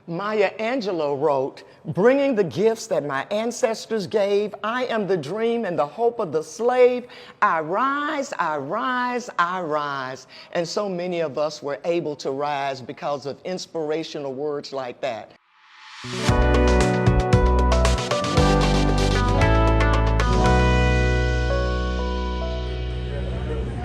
Maya Angelou wrote, bringing the gifts that my ancestors gave, I am the dream and the hope of the slave. I rise, I rise, I rise. And so many of us were able to rise because of inspirational words like that.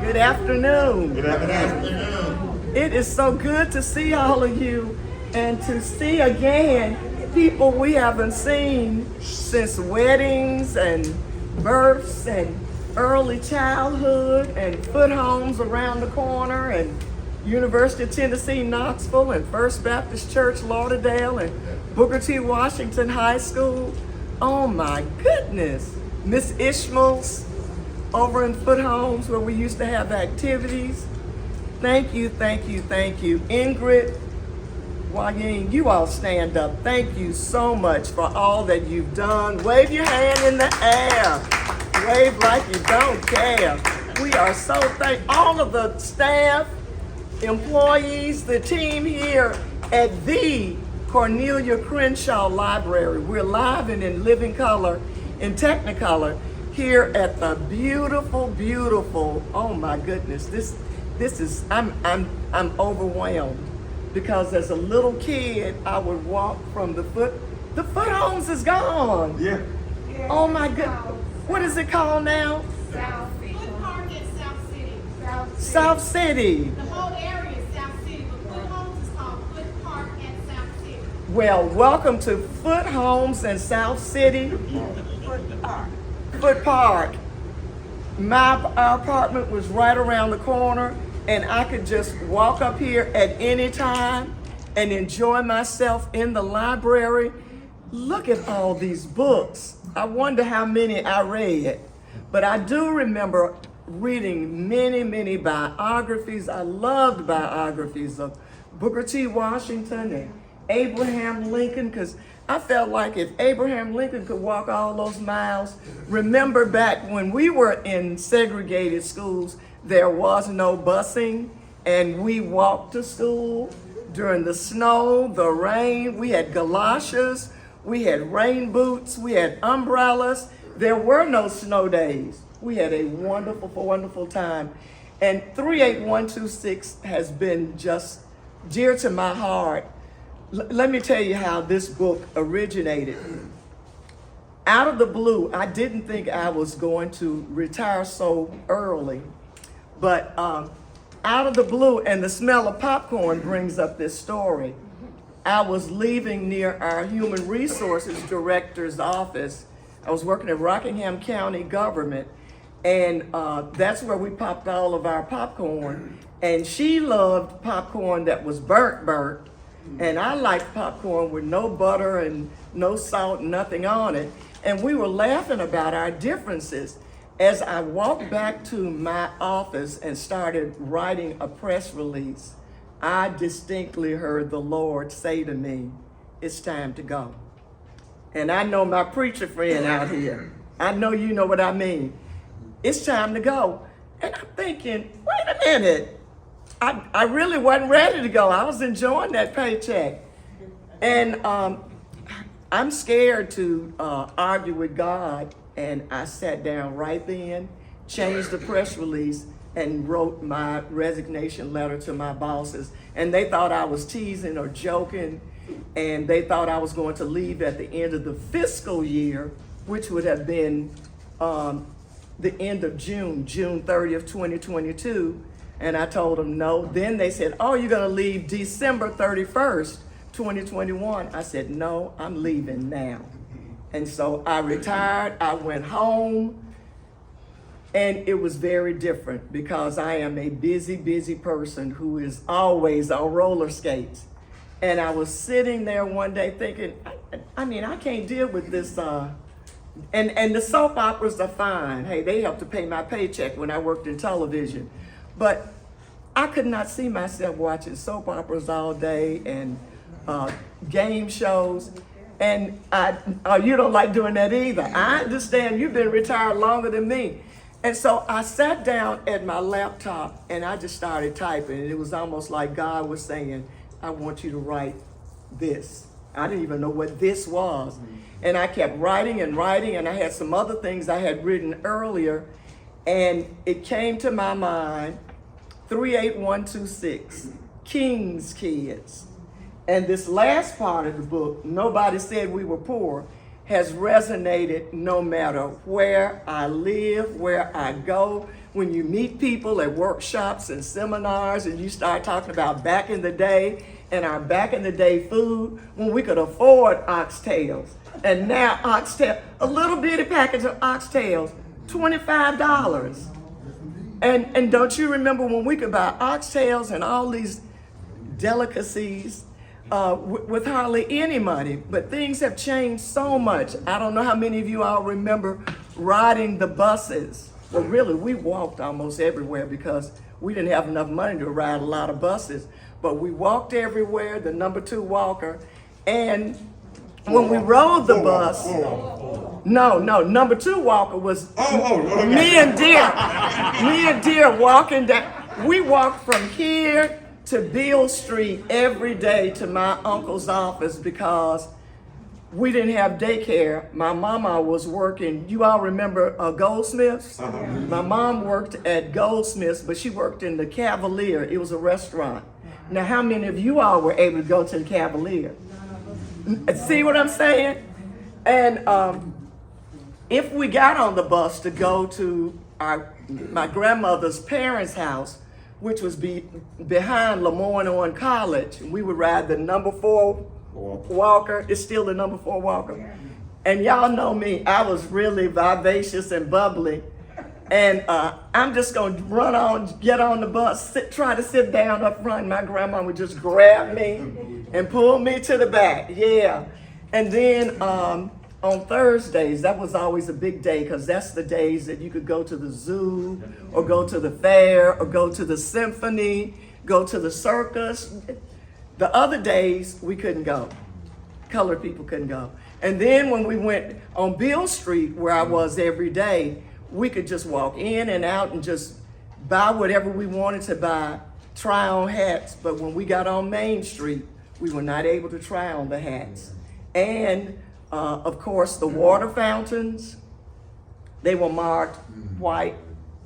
Good afternoon. Good afternoon. It is so good to see all of you and to see again people we haven't seen since weddings and births and early childhood and foot homes around the corner and University of Tennessee, Knoxville and First Baptist Church, Lauderdale and Booker T. Washington High School. Oh my goodness. Miss Ishmael's over in Foot Homes where we used to have activities. Thank you, thank you, thank you. Ingrid, Wayne, you all stand up. Thank you so much for all that you've done. Wave your hand in the air. Wave like you don't care. We are so thankful. All of the staff, employees, the team here at the Cornelia Crenshaw Library. We're live and in living color, in Technicolor, here at the beautiful, beautiful, oh my goodness, this is, I'm overwhelmed. Because as a little kid, I would walk from the Foot Homes is gone. Yeah. Oh my goodness. What is it called now? South City. Foot Park in South City. South City. The whole area is South City, but Foot Homes is called Foot Park and South City. Well, welcome to Foot Homes in South City. Foot Park. Foot Park. Our apartment was right around the corner, and I could just walk up here at any time and enjoy myself in the library. Look at all these books. I wonder how many I read, but I do remember reading many, many biographies. I loved biographies of Booker T. Washington and Abraham Lincoln, because I felt like if Abraham Lincoln could walk all those miles, remember back when we were in segregated schools, there was no busing, and we walked to school during the snow, the rain. We had galoshes, we had rain boots, we had umbrellas. There were no snow days. We had a wonderful, wonderful time. And 38126 has been just dear to my heart. Let me tell you how this book originated. Out of the blue, I didn't think I was going to retire so early. But out of the blue, and the smell of popcorn brings up this story. I was leaving near our human resources director's office. I was working at Rockingham County government, and that's where we popped all of our popcorn. And she loved popcorn that was burnt. And I liked popcorn with no butter and no salt, nothing on it. And we were laughing about our differences. As I walked back to my office and started writing a press release, I distinctly heard the Lord say to me, it's time to go. And I know my preacher friend out here. I know you know what I mean. It's time to go. And I'm thinking, wait a minute. I really wasn't ready to go. I was enjoying that paycheck. And I'm scared to argue with God. And I sat down right then, changed the press release, and wrote my resignation letter to my bosses. And they thought I was teasing or joking. And they thought I was going to leave at the end of the fiscal year, which would have been the end of June 30th, 2022. And I told them no. Then they said, oh, you're gonna leave December 31st, 2021. I said, no, I'm leaving now. And so I retired, I went home, and it was very different because I am a busy person who is always on roller skates. And I was sitting there one day thinking, I can't deal with this. And the soap operas are fine. Hey, they helped to pay my paycheck when I worked in television. But I could not see myself watching soap operas all day and game shows. And you don't like doing that either. I understand you've been retired longer than me. And so I sat down at my laptop and I just started typing. And it was almost like God was saying, I want you to write this. I didn't even know what this was. And I kept writing and writing, and I had some other things I had written earlier, and it came to my mind, 38126, King's Kids. And this last part of the book, Nobody Said We Were Poor, has resonated no matter where I live, where I go. When you meet people at workshops and seminars and you start talking about back in the day and our back in the day food, when we could afford oxtails. And now oxtail, a little bitty package of oxtails, $25. And don't you remember when we could buy oxtails and all these delicacies with hardly any money? But things have changed so much. I don't know how many of you all remember riding the buses. Well, really, we walked almost everywhere because we didn't have enough money to ride a lot of buses. But we walked everywhere, the number 2 walker. And when we rode the bus, no, number 2 walker was me and Dear walking down. We walked from here to Beale Street every day to my uncle's office because we didn't have daycare. My mama was working, you all remember Goldsmiths? My mom worked at Goldsmiths, but she worked in the Cavalier. It was a restaurant. Now, how many of you all were able to go to the Cavalier? See what I'm saying? And if we got on the bus to go to my grandmother's parents' house, which was behind Lemoyne College, we would ride the number 4 walker. It's still the number 4 walker. And y'all know me, I was really vivacious and bubbly. And I'm just gonna run on, get on the bus, try to sit down up front. My grandma would just grab me and pull me to the back, yeah. And then on Thursdays, that was always a big day because that's the days that you could go to the zoo or go to the fair or go to the symphony, go to the circus. The other days, we couldn't go. Colored people couldn't go. And then when we went on Beale Street, where I was every day, we could just walk in and out and just buy whatever we wanted to buy, try on hats. But when we got on Main Street, we were not able to try on the hats. And of course, the water fountains, they were marked white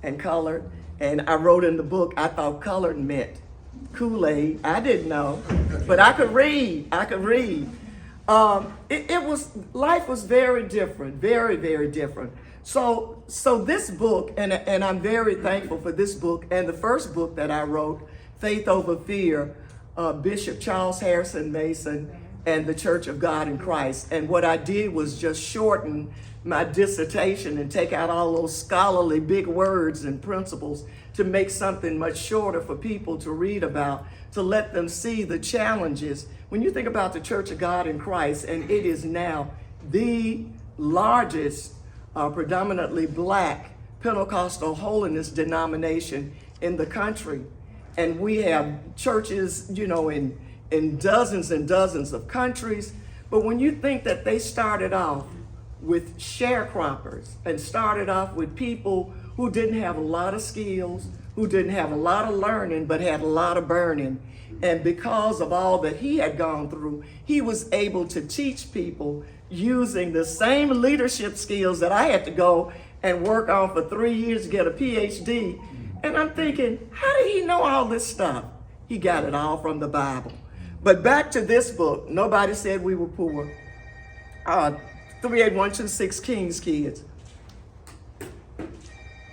and colored. And I wrote in the book, I thought colored meant Kool-Aid. I didn't know, but I could read. Life was very different, very, very different. So this book, and I'm very thankful for this book, and the first book that I wrote, Faith Over Fear, Bishop Charles Harrison Mason and the Church of God in Christ. And what I did was just shorten my dissertation and take out all those scholarly big words and principles to make something much shorter for people to read about, to let them see the challenges. When you think about the Church of God in Christ, and it is now the largest predominantly Black Pentecostal holiness denomination in the country. And we have churches, in dozens and dozens of countries. But when you think that they started off with sharecroppers and started off with people who didn't have a lot of skills, who didn't have a lot of learning, but had a lot of burning. And because of all that he had gone through, he was able to teach people using the same leadership skills that I had to go and work on for 3 years to get a PhD. And I'm thinking, how did he know all this stuff? He got it all from the Bible. But back to this book, Nobody Said We Were Poor. 38126 King's Kids.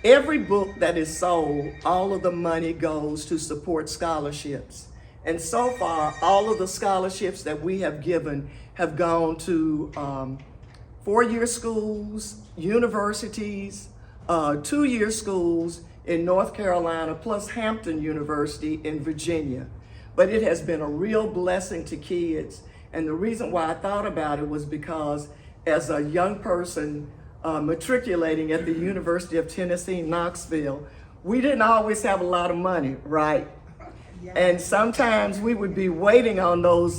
Every book that is sold, all of the money goes to support scholarships. And so far, all of the scholarships that we have given have gone to 4-year schools, universities, 2-year schools in North Carolina, plus Hampton University in Virginia. But it has been a real blessing to kids. And the reason why I thought about it was because as a young person matriculating at the University of Tennessee, Knoxville, we didn't always have a lot of money, right? Yeah. And sometimes we would be waiting on those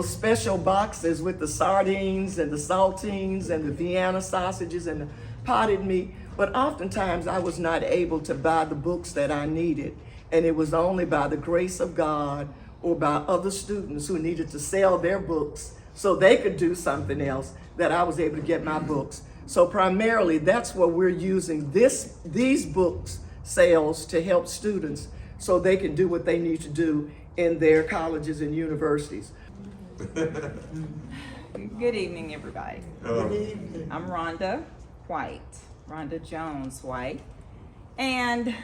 special boxes with the sardines and the saltines and the Vienna sausages and the potted meat. But oftentimes I was not able to buy the books that I needed. And it was only by the grace of God or by other students who needed to sell their books so they could do something else, that I was able to get my books. So primarily, that's what we're using these books sales to help students so they can do what they need to do in their colleges and universities. Good evening, everybody. I'm Rhonda White, Rhonda Jones White. And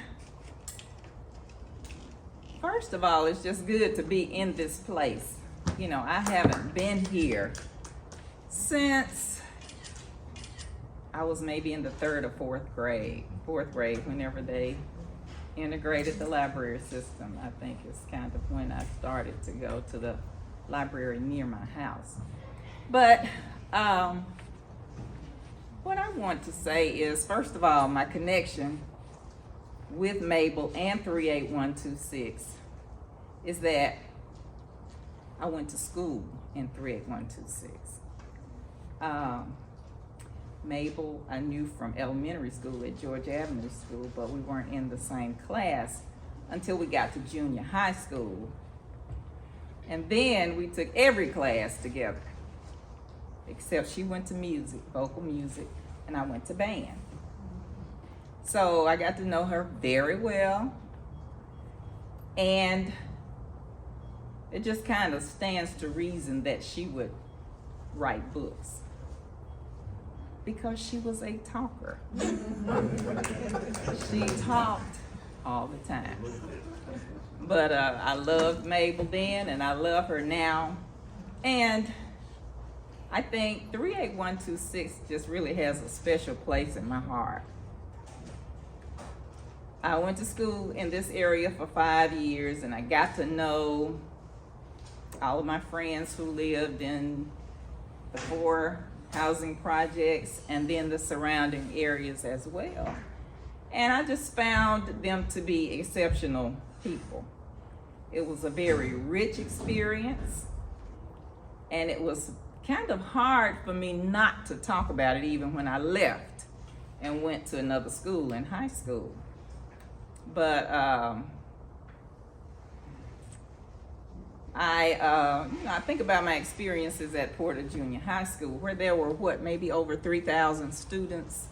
first of all, it's just good to be in this place. You know, I haven't been here since I was maybe in the 3rd or 4th grade, whenever they integrated the library system. I think it's kind of when I started to go to the library near my house. But what I want to say is, first of all, my connection with Mable and 38126 is that I went to school in 38126. Mable I knew from elementary school at George Avenue School, but we weren't in the same class until we got to junior high school. And then we took every class together, except she went to music, vocal music, and I went to band. So I got to know her very well, and it just kind of stands to reason that she would write books, because she was a talker. She talked all the time. But I loved Mable then, and I love her now. And I think 38126 just really has a special place in my heart. I went to school in this area for 5 years, and I got to know all of my friends who lived in the 4 housing projects and then the surrounding areas as well. And I just found them to be exceptional people. It was a very rich experience, and it was kind of hard for me not to talk about it even when I left and went to another school in high school. But I think about my experiences at Porter Junior High School, where there were maybe over 3,000 students.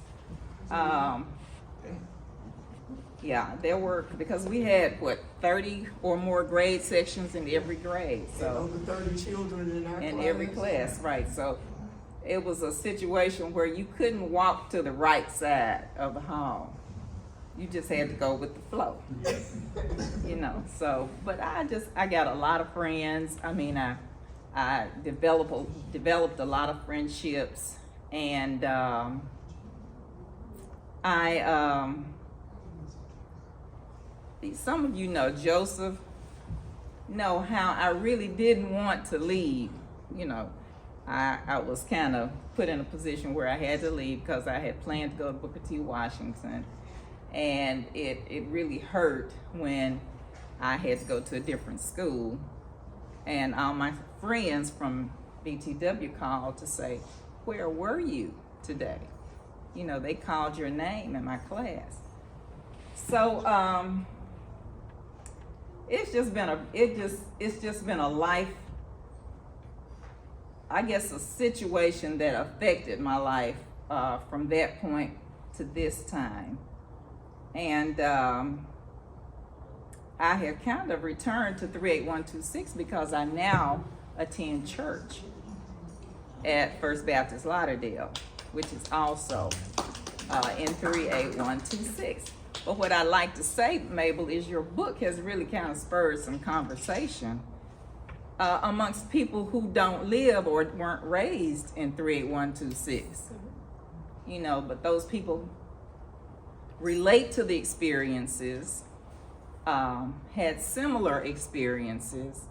Yeah, there were, because we had 30 or more grade sections in every grade. So Over 30 children in our in class. every class, right? So it was a situation where you couldn't walk to the right side of the hall. You just had to go with the flow, you know. So, but I got a lot of friends. I mean, I developed a lot of friendships, and some of you know Joseph, know how I really didn't want to leave. You know, I was kind of put in a position where I had to leave because I had planned to go to Booker T. Washington. And it really hurt when I had to go to a different school. And all my friends from BTW called to say, "Where were you today?" You know, they called your name in my class. So it's just been a life, I guess, a situation that affected my life from that point to this time. And I have kind of returned to 38126 because I now attend church at First Baptist Lauderdale, which is also in 38126. But what I like to say, Mable, is your book has really kind of spurred some conversation amongst people who don't live or weren't raised in 38126. You know, but those people relate to the experiences, had similar experiences,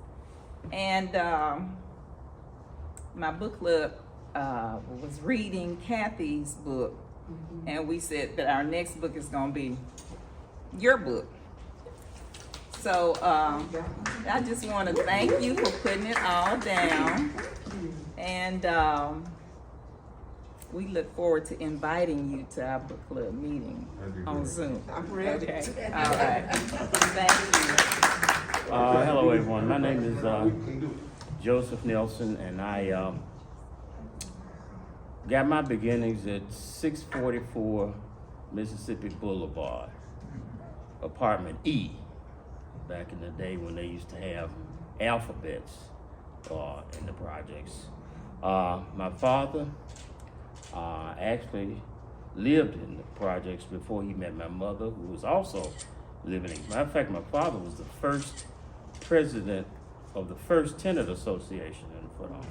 and my book club was reading Kathy's book, and we said that our next book is going to be your book. So I just want to thank you for putting it all down, and we look forward to inviting you to our book club meeting on Zoom. I'm ready. Okay, all right. Thank you. Hello, everyone. My name is Joseph Nelson, and I got my beginnings at 644 Mississippi Boulevard, apartment E, back in the day when they used to have alphabets in the projects. My father actually lived in the projects before he met my mother, who was also living in. Matter of fact, my father was the first president of the first tenant association in the Foot Homes,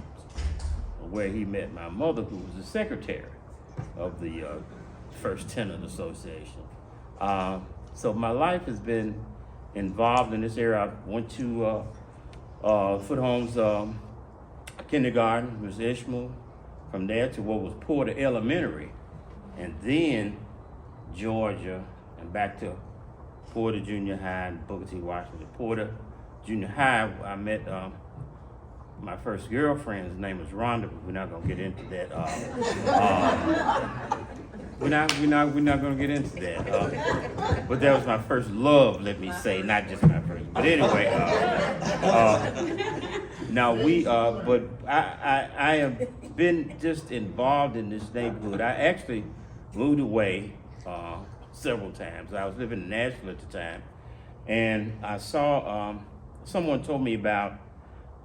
where he met my mother, who was the secretary of the first tenant association. So my life has been involved in this area. I went to Foot Homes kindergarten, Ms. Ishmael, from there to what was Porter Elementary, and then Georgia, and back to Porter Junior High and Booker T. Washington. Porter Junior High, I met my first girlfriend's name was Rhonda, but we're not gonna get into that. We're not gonna get into that. But that was my first love, let me say, not just my first. But anyway, now but I have been just involved in this neighborhood. I actually moved away several times. I was living in Nashville at the time, and I saw someone told me about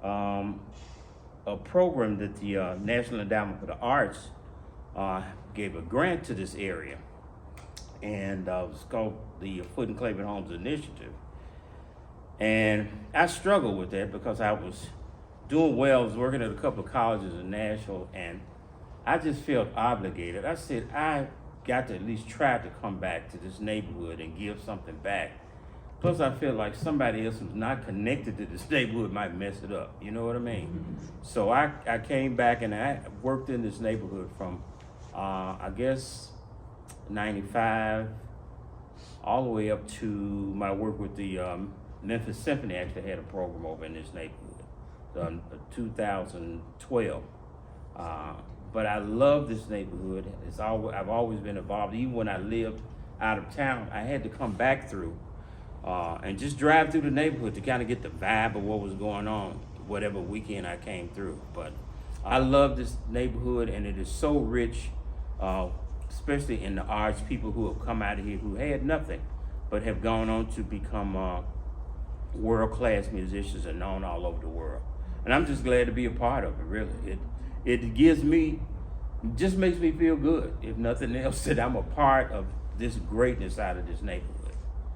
a program that the National Endowment for the Arts gave a grant to this area, and it was called the Foot and Claiborne Homes Initiative. And I struggled with that because I was doing well. I was working at a couple of colleges in Nashville, and I just felt obligated. I said, I got to at least try to come back to this neighborhood and give something back. Plus, I feel like somebody else who's not connected to this neighborhood might mess it up. You know what I mean? So I came back and I worked in this neighborhood from, I guess, 95 all the way up to my work with the Memphis Symphony. Actually had a program over in this neighborhood, 2012. But I love this neighborhood. I've always been involved. Even when I lived out of town, I had to come back through and just drive through the neighborhood to kind of get the vibe of what was going on, whatever weekend I came through. But I love this neighborhood, and it is so rich, especially in the arts. People who have come out of here who had nothing, but have gone on to become world-class musicians and known all over the world. And I'm just glad to be a part of it, really. It gives me, just makes me feel good, if nothing else, that I'm a part of this greatness out of this neighborhood.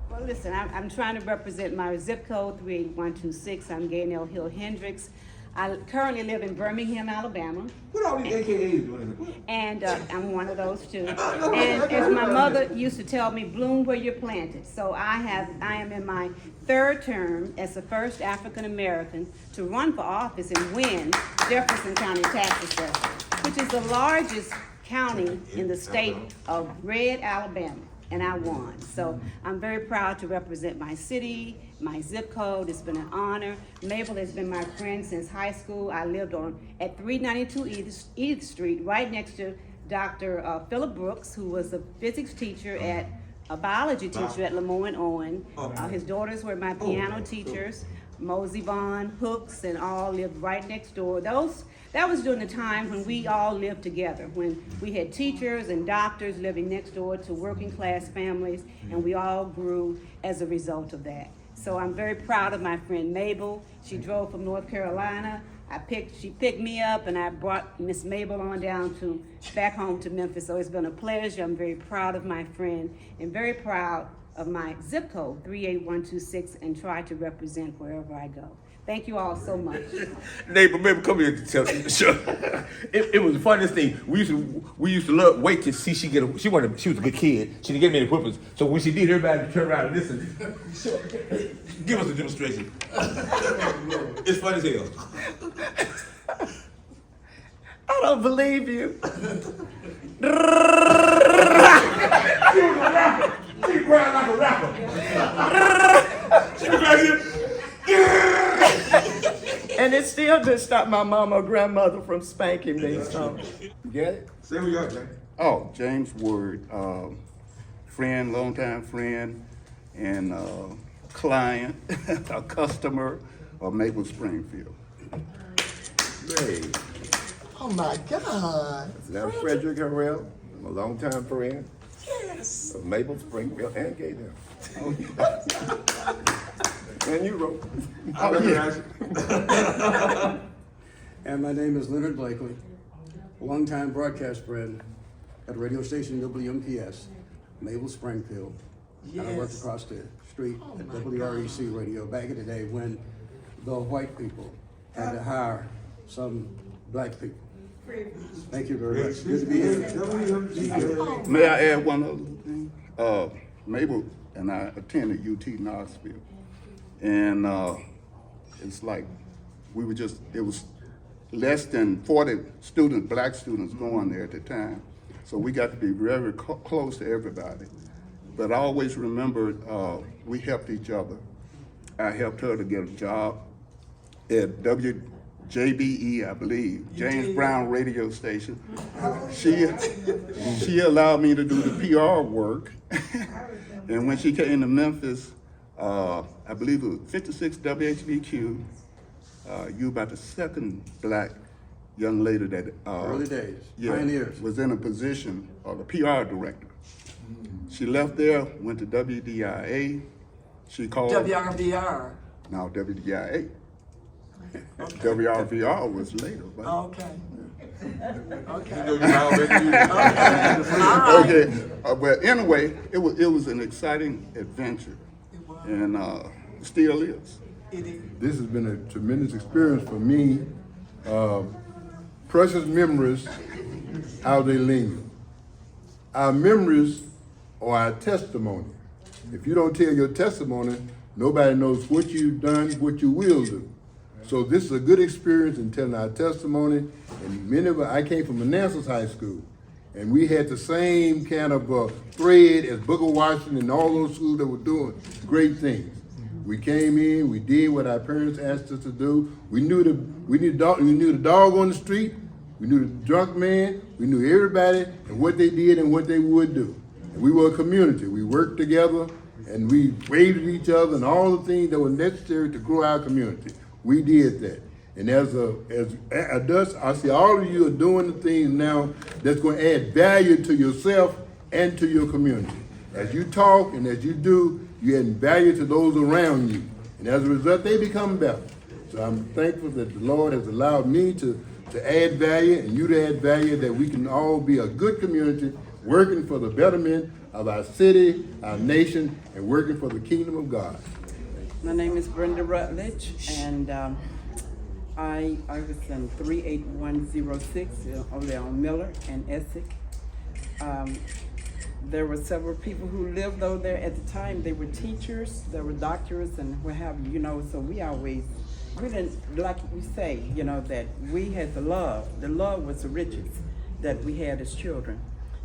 Well, listen, I'm trying to represent my zip code, 38126. I'm Gaynell Hill Hendricks. I currently live in Birmingham, Alabama. What are these AKAs doing? And I'm one of those too. And as my mother used to tell me, bloom where you're planted. So I am in my third term as the first African American to run for office and win Jefferson County Tax Assessor, which is the largest county in the state of Red, Alabama. And I won. So I'm very proud to represent my city, my zip code. It's been an honor. Mable has been my friend since high school. I lived at 392 Edith Street, right next to Dr. Philip Brooks, who was a physics teacher a biology teacher at Lemoyne Owen. His daughters were my piano teachers. Mosey Vaughn, Hooks, and all lived right next door. That was during the time when we all lived together, when we had teachers and doctors living next door to working class families, and we all grew as a result of that. So I'm very proud of my friend Mable. She drove from North Carolina. She picked me up, and I brought Miss Mable on back home to Memphis. So it's been a pleasure. I'm very proud of my friend and very proud of my zip code, 38126, and try to represent wherever I go. Thank you all so much. Neighbor, maybe come here to tell you. Sure. It was the funniest thing. We used to wait to see she was a good kid. She didn't get many whippers. So when she did, everybody would turn around and listen. Give us a demonstration. It's funny as hell. I don't believe you. She cried like a rapper. She was like this. And it still didn't stop my mama or grandmother from spanking me. So. You get it? Say who you are, James. Oh, James Word, friend, longtime friend, and client, a customer of Mable Springfield. Great. Oh my God. Now Frederick Harrell, a longtime friend Yes. of Mable Springfield and Gay Down. And you wrote. And my name is Leonard Blakely, longtime broadcast friend at radio station WMPS, Mable Springfield. And I worked Yes. across the street at WREC radio back in the day when the white people had to hire some black people. Thank you very much. Good to be here. May I add one other thing? Mabel and I attended UT Knoxville. And it's like, it was less than 40 black students going there at the time. So we got to be very close to everybody. But I always remembered we helped each other. I helped her to get a job at WJBE, I believe, James Brown radio station. She allowed me to do the PR work. And when she came to Memphis, I believe it was 56 WHBQ, you about the second black young lady that Early days, pioneers. was in a position of the PR director. She left there, went to WDIA. She called WRBR. now WDIA. WRVR was later. But Okay. Okay. okay, but anyway, it was an exciting adventure, and still is. This has been a tremendous experience for me. Precious memories, how they linger. Our memories are our testimony. If you don't tell your testimony, nobody knows what you've done, what you will do. So this is a good experience in telling our testimony. And many of us, I came from Manassas High School, and we had the same kind of thread as Booker Washington and all those schools that were doing great things. We came in, we did what our parents asked us to do. We knew the dog on the street, we knew the drunk man, we knew everybody and what they did and what they would do. And we were a community. We worked together and we waved at each other and all the things that were necessary to grow our community. We did that. And as I see all of you are doing the things now that's going to add value to yourself and to your community. As you talk and as you do, you add value to those around you. And as a result, they become better. So I'm thankful that the Lord has allowed me to add value and you to add value, that we can all be a good community working for the betterment of our city, our nation, and working for the kingdom of God. My name is Brenda Rutledge, and I was in 38106 over there on Miller and Essex. There were several people who lived over there at the time. They were teachers, there were doctors, and what have you, so we didn't, like we say, that we had the love. The love was the riches that we had as children.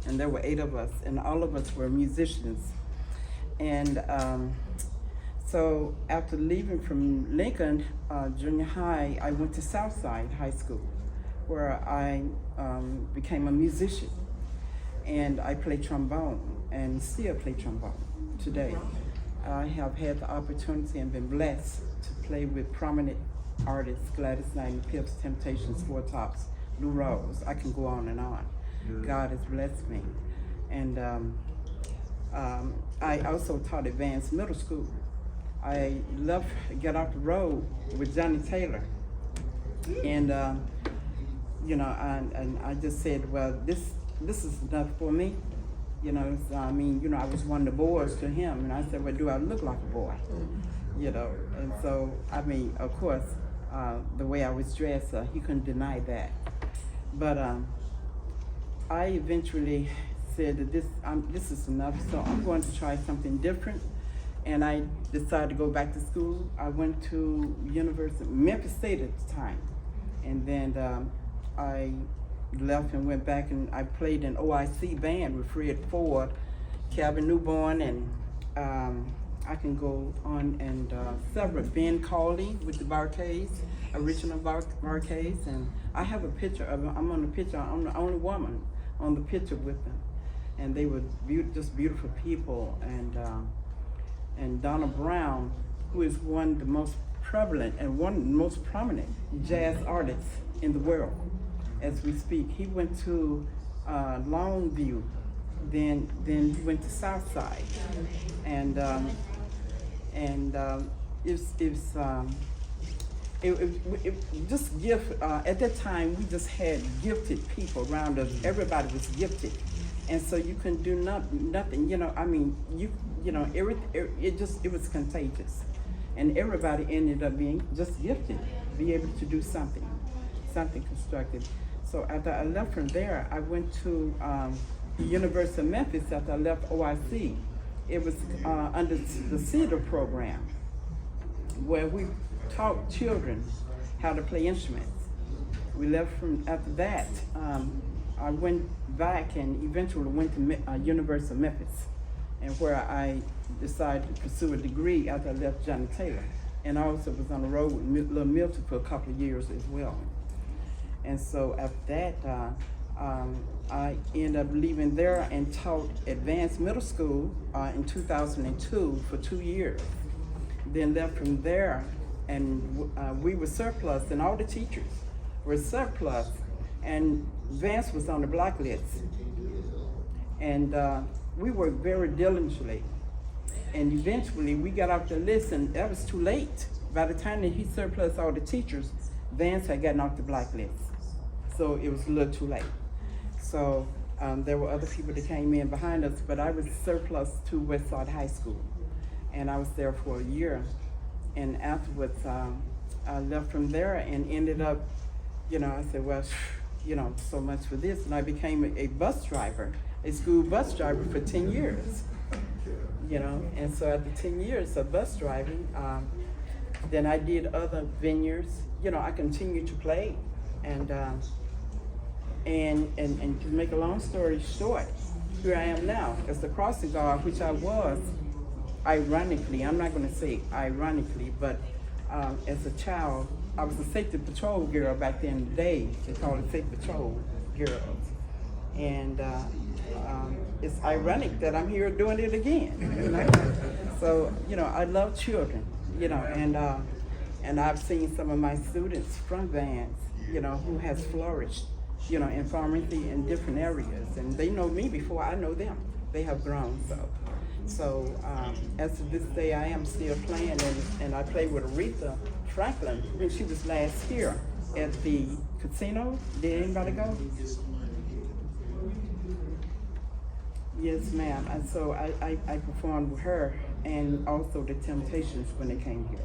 And there were 8 of us, and all of us were musicians. And so after leaving from Lincoln Junior High, I went to Southside High School, where I became a musician. And I play trombone and still play trombone today. I have had the opportunity and been blessed to play with prominent artists, Gladys Knight and Pips, Temptations, Four Tops, Lou Rose. I can go on and on. God has blessed me. And I also taught advanced middle school. I left, get off the road with Johnny Taylor. And, and I just said, well, this is enough for me. I was one of the boys to him, and I said, well, do I look like a boy? And so, of course, the way I was dressed, he couldn't deny that. But I eventually said that this is enough, so I'm going to try something different. And I decided to go back to school. I went to Memphis State at the time. And then I left and went back, and I played in OIC band with Fred Ford, Calvin Newborn, and I can go on, and several, Ben Cawley with the Barcades, original Barcades, and I have a picture of them. I'm on the picture, I'm the only woman on the picture with them. And they were just beautiful people, and and Donna Brown, who is one of the most prevalent and one of the most prominent jazz artists in the world as we speak. He went to Longview, then he went to Southside, and it just gift. At that time, we just had gifted people around us. Everybody was gifted, and so you can do nothing. You know, I mean, it was contagious, and everybody ended up being just gifted, be able to do something constructive. So after I left from there, I went to the University of Memphis after I left OIC. It was under the CEDAR program, where we taught children how to play instruments. We left from after that. I went back and eventually went to University of Memphis, and where I decided to pursue a degree after I left Johnny Taylor. And I also was on the road with Little Milton for a couple of years as well. And so after that, I ended up leaving there and taught advanced middle school in 2002 for 2 years. Then left from there, and we were surplus, and all the teachers were surplus, and Vance was on the blacklist. And we worked very diligently, and eventually we got off the list, and that was too late. By the time that he surplus all the teachers, Vance had gotten off the blacklist. So it was a little too late. So there were other people that came in behind us, but I was surplus to Westside High School, and I was there for a year. And afterwards, I left from there and ended up, I said, well, so much for this. And I became a bus driver, a school bus driver for 10 years, And so after 10 years of bus driving, then I did other venues. I continued to play. And to make a long story short, here I am now as the crossing guard, which I was, ironically, I'm not going to say ironically, but as a child, I was a safety patrol girl back then in the day. They called it safety patrol girls. And it's ironic that I'm here doing it again. So, I love children, and I've seen some of my students from Vance, who has flourished, in pharmacy in different areas. And they know me before I know them. They have grown, So as of this day, I am still playing, and I played with Aretha Franklin when she was last here at the casino. Did anybody go? Yes, ma'am. And so I performed with her, and also the Temptations when they came here.